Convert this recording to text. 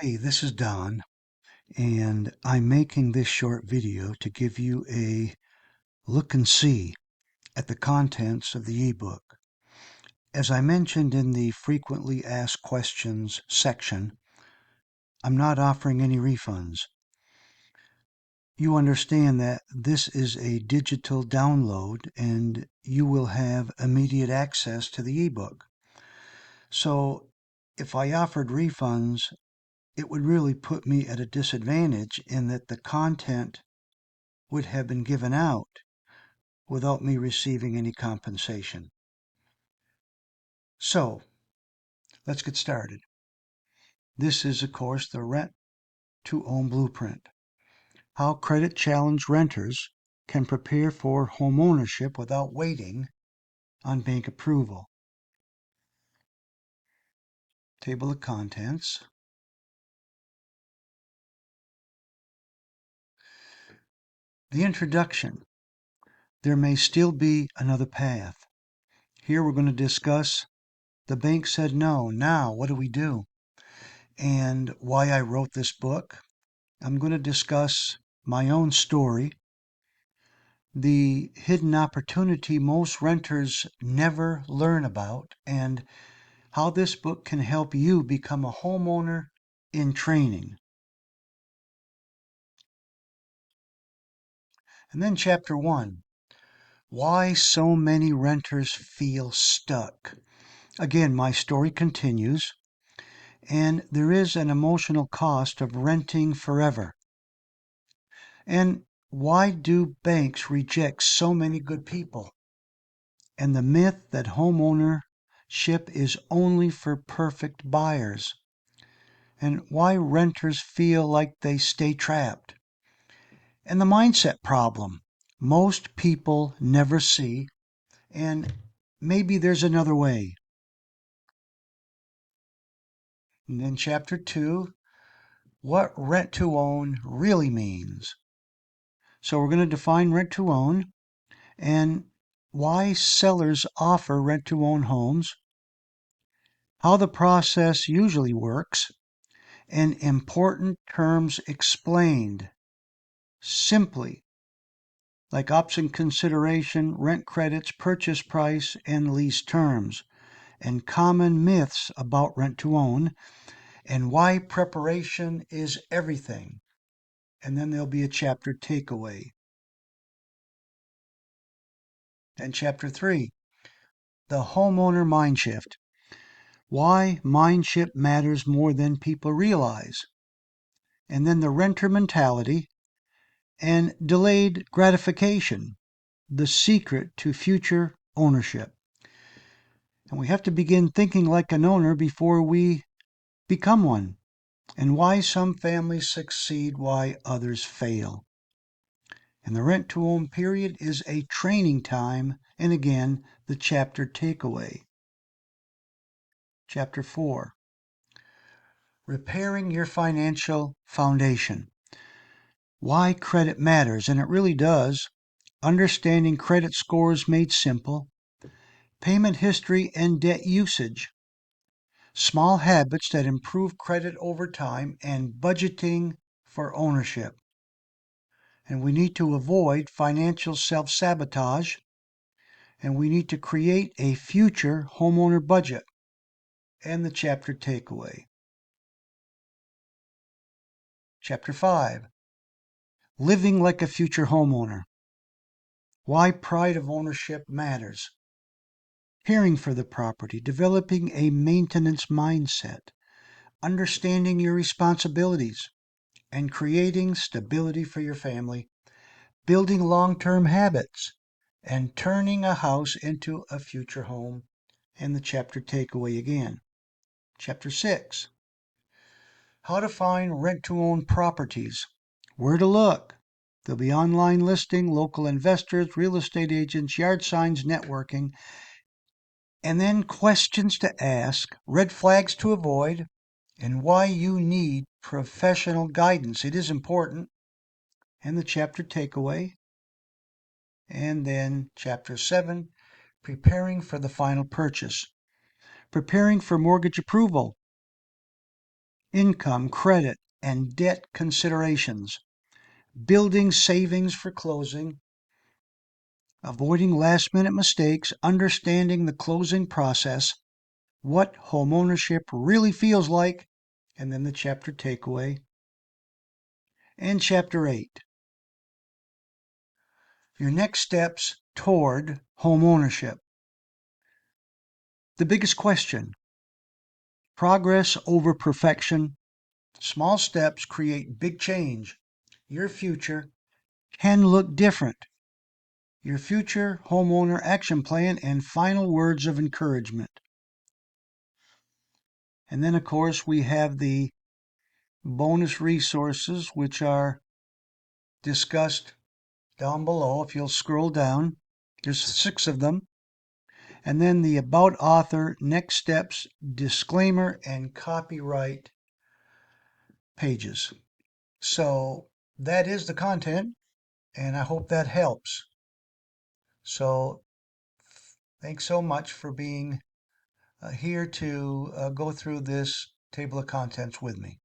Hey, this is Don, and I'm making this short video to give you a look and see at the contents of the ebook. As I mentioned in the frequently asked questions section, I'm not offering any refunds. You understand that this is a digital download and you will have immediate access to the ebook. So if I offered refunds, it would really put me at a disadvantage in that the content would have been given out without me receiving any compensation. So, let's get started. This is, of course, the Rent to Own Blueprint. How credit-challenged renters can prepare for homeownership without waiting on bank approval. Table of contents. The introduction. There may still be another path. Here we're going to discuss the bank said no. Now, what do we do? And why I wrote this book. I'm going to discuss my own story, the hidden opportunity most renters never learn about, and how this book can help you become a homeowner in training. And then chapter 1, why so many renters feel stuck. Again, my story continues, and there is an emotional cost of renting forever. And why do banks reject so many good people? And the myth that homeownership is only for perfect buyers. And why renters feel like they stay trapped. And the mindset problem most people never see, and maybe there's another way. And then chapter 2, what rent to own really means. So we're going to define rent to own and why sellers offer rent to own homes, how the process usually works, and important terms explained simply, like option consideration, rent credits, purchase price, and lease terms, and common myths about rent to own, and why preparation is everything. And then there'll be a chapter takeaway. And chapter 3, the homeowner mind shift. Why mind shift matters more than people realize. And then the renter mentality and delayed gratification, the secret to future ownership. And we have to begin thinking like an owner before we become one, and why some families succeed, why others fail. And the rent to own period is a training time, and again, the chapter takeaway. Chapter 4, repairing your financial foundation. Why credit matters, and it really does. Understanding credit scores made simple, payment history and debt usage, small habits that improve credit over time, and budgeting for ownership. And we need to avoid financial self-sabotage, and we need to create a future homeowner budget. And the chapter takeaway. Chapter 5, living like a future homeowner. Why pride of ownership matters. Caring for the property, developing a maintenance mindset, understanding your responsibilities, and creating stability for your family, building long-term habits, and turning a house into a future home. And the chapter takeaway again. Chapter 6, how to find rent-to-own properties, where to look. There'll be online listing, local investors, real estate agents, yard signs, networking, and then questions to ask, red flags to avoid, and why you need professional guidance. It is important. And the chapter takeaway. And then chapter 7, preparing for the final purchase. Preparing for mortgage approval. income, credit, and debt considerations, building savings for closing, avoiding last-minute mistakes, understanding the closing process, what homeownership really feels like, and then the chapter takeaway. And chapter 8, your next steps toward homeownership. The biggest question: progress over perfection. Small steps create big change. Your future can look different. Your future homeowner action plan and final words of encouragement. And then, of course, we have the bonus resources, which are discussed down below. If you'll scroll down, there's 6 of them. And then the about author, next steps, disclaimer, and copyright pages. So that is the content, and I hope that helps. So thanks so much for being here to go through this table of contents with me.